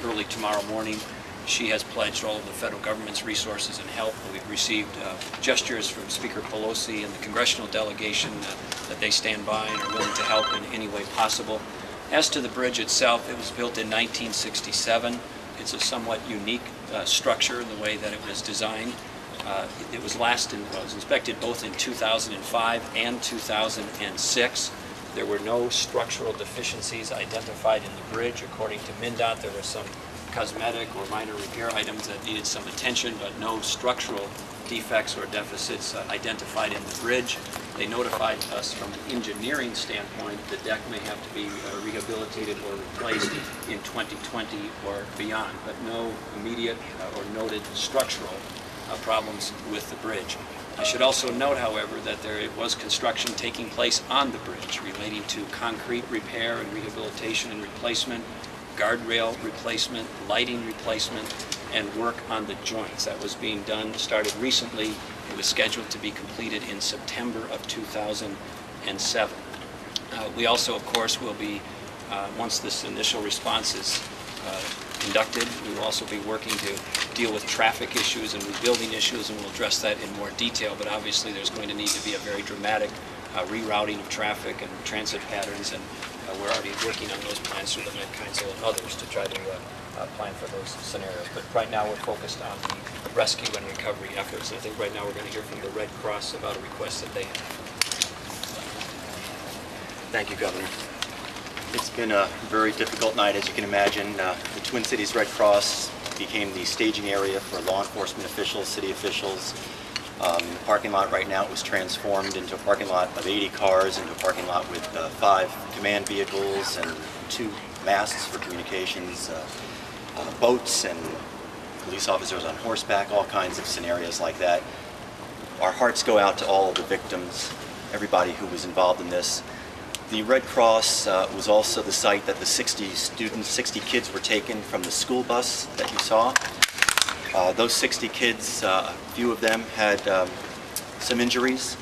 early tomorrow morning. She has pledged all of the federal government's resources and help. We've received gestures from Speaker Pelosi and the congressional delegation that they stand by and are willing to help in any way possible. As to the bridge itself, it was built in 1967. It's a somewhat unique structure in the way that it was designed. It was inspected both in 2005 and 2006. There were no structural deficiencies identified in the bridge. According to MnDOT, there were some cosmetic or minor repair items that needed some attention, but no structural defects or deficits identified in the bridge. They notified us from an engineering standpoint the deck may have to be rehabilitated or replaced in 2020 or beyond, but no immediate or noted structural problems with the bridge. I should also note, however, that there was construction taking place on the bridge relating to concrete repair and rehabilitation and replacement, guardrail replacement, lighting replacement, and work on the joints. That was being done, started recently. It was scheduled to be completed in September of 2007. We also, of course, will be, once this initial response is conducted, we will also be working to deal with traffic issues and rebuilding issues, and we'll address that in more detail, but obviously there's going to need to be a very dramatic rerouting of traffic and transit patterns, and we're already working on those plans through the Met Council and others to try to plan for those scenarios. But right now we're focused on the rescue and recovery efforts. And I think right now we're going to hear from the Red Cross about a request that they have. Thank you, Governor. It's been a very difficult night, as you can imagine. The Twin Cities Red Cross became the staging area for law enforcement officials, city officials. The parking lot right now was transformed into a parking lot of 80 cars, into a parking lot with 5 command vehicles and 2 masts for communications, boats and police officers on horseback, all kinds of scenarios like that. Our hearts go out to all of the victims, everybody who was involved in this. The Red Cross was also the site that the 60 kids were taken from the school bus that you saw. Those 60 kids, a few of them had some injuries.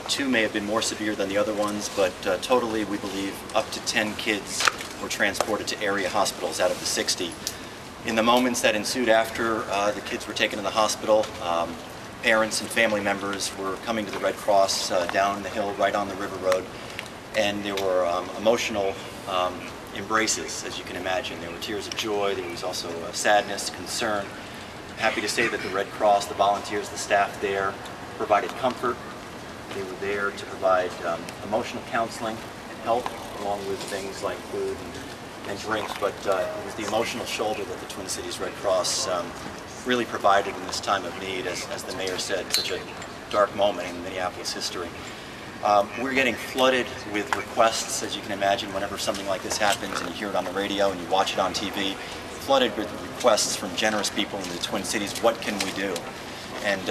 2 may have been more severe than the other ones, but totally we believe up to 10 kids were transported to area hospitals out of the 60. In the moments that ensued after the kids were taken to the hospital, parents and family members were coming to the Red Cross down the hill right on the river road, and there were emotional embraces, as you can imagine. There were tears of joy, there was also sadness, concern. I'm happy to say that the Red Cross, the volunteers, the staff there provided comfort. They were there to provide emotional counseling and help, along with things like food and drinks, but it was the emotional shoulder that the Twin Cities Red Cross really provided in this time of need, as the mayor said, such a dark moment in Minneapolis history. We're getting flooded with requests, as you can imagine, whenever something like this happens and you hear it on the radio and you watch it on TV, flooded with requests from generous people in the Twin Cities. What can we do? And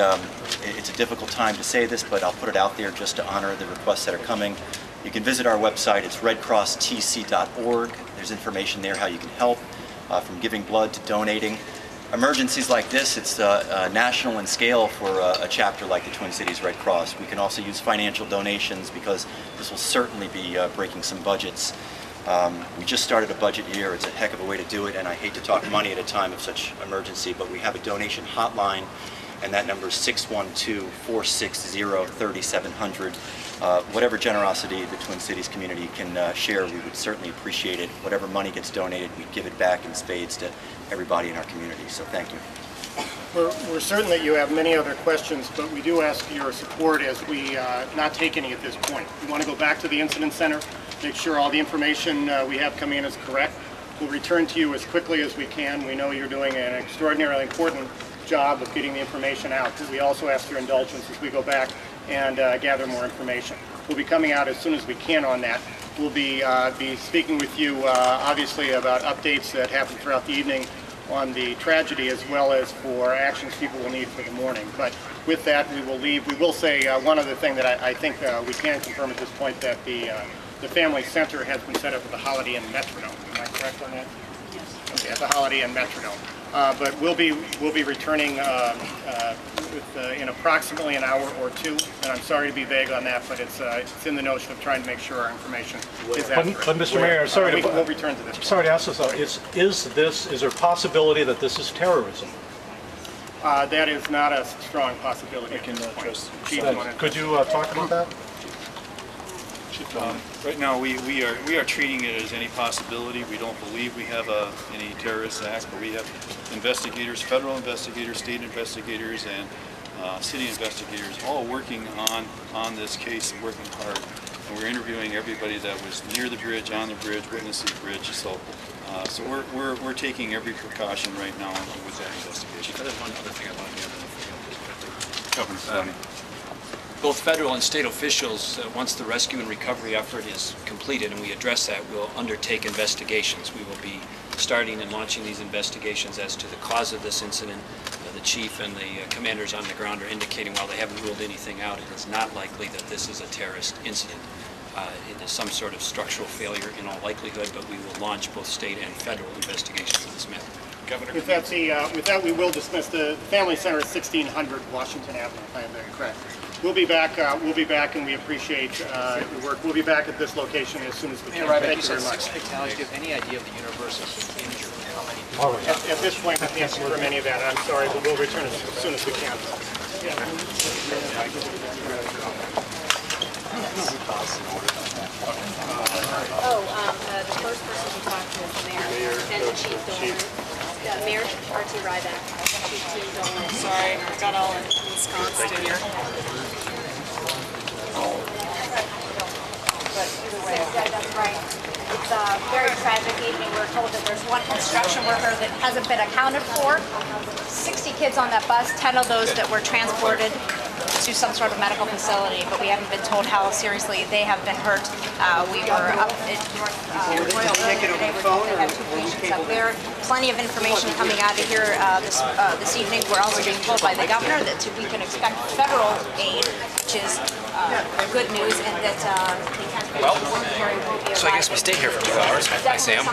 it's a difficult time to say this, but I'll put it out there just to honor the requests that are coming. You can visit our website. It's redcrosstc.org. There's information there how you can help, from giving blood to donating. Emergencies like this, it's national in scale for a chapter like the Twin Cities Red Cross. We can also use financial donations because this will certainly be breaking some budgets. We just started a budget year. It's a heck of a way to do it, and I hate to talk money at a time of such emergency, but we have a donation hotline, and that number is 612-460-3700. Whatever generosity the Twin Cities community can share, we would certainly appreciate it. Whatever money gets donated, we give it back in spades to everybody in our community. So thank you. We're certain that you have many other questions, but we do ask your support as we not take any at this point. We want to go back to the incident center, make sure all the information we have coming in is correct. We'll return to you as quickly as we can. We know you're doing an extraordinarily important job of getting the information out. We also ask your indulgence as we go back and gather more information. We'll be coming out as soon as we can on that. We'll be speaking with you obviously about updates that happen throughout the evening on the tragedy, as well as for actions people will need for the morning. But with that, we will leave. We will say one other thing that I think we can confirm at this point, that the Family Center has been set up at the Holiday Inn Metrodome. Am I correct on that? Yes. Okay, at the Holiday Inn Metrodome. But we'll be returning in approximately an hour or two, and I'm sorry to be vague on that, but it's in the notion of trying to make sure our information is accurate. But Mr. Mayor, sorry to, we'll return to this. sorry to ask this though, is there a possibility that this is terrorism? That is not a strong possibility at this point. Chief, you wanna- Could you talk about that? Right now, we are treating it as any possibility. We don't believe we have any terrorist acts, but we have investigators, federal investigators, state investigators, and city investigators all working on this case, working hard. And we're interviewing everybody that was near the bridge, on the bridge, witnessed the bridge. So we're taking every precaution right now with that investigation. There's one other thing I wanted to add. Both federal and state officials, once the rescue and recovery effort is completed and we address that, will undertake investigations. We will be starting and launching these investigations as to the cause of this incident. The chief and the commanders on the ground are indicating, while they haven't ruled anything out, it is not likely that this is a terrorist incident. It is some sort of structural failure in all likelihood, but we will launch both state and federal investigations on this matter. Governor, with that, we will dismiss the Family Center at 1600 Washington Avenue, if I have that correct. We'll be back, and we appreciate your work. We'll be back at this location as soon as we can. Thank you very much. Do you have any idea of the universe of injured? How many? At this point, I can't confirm any of that. I'm sorry, but we'll return as soon as we can. The first person to talk to is the mayor and the chief donor. Mayor R.T. Ryback, chief team donor. Sorry, I got all ensconced in here. That's right. It's a very tragic evening. We're told that there's one construction worker that hasn't been accounted for. 60 kids on that bus, 10 of those that were transported to some sort of medical facility, but we haven't been told how seriously they have been hurt. We were up at North Royal earlier today. We're told they have 2 patients up there. Plenty of information coming out of here this evening. We're also being told by the governor that we can expect federal aid, which is good news, and that the So I guess we stay here for 2 hours. Hi, Sam.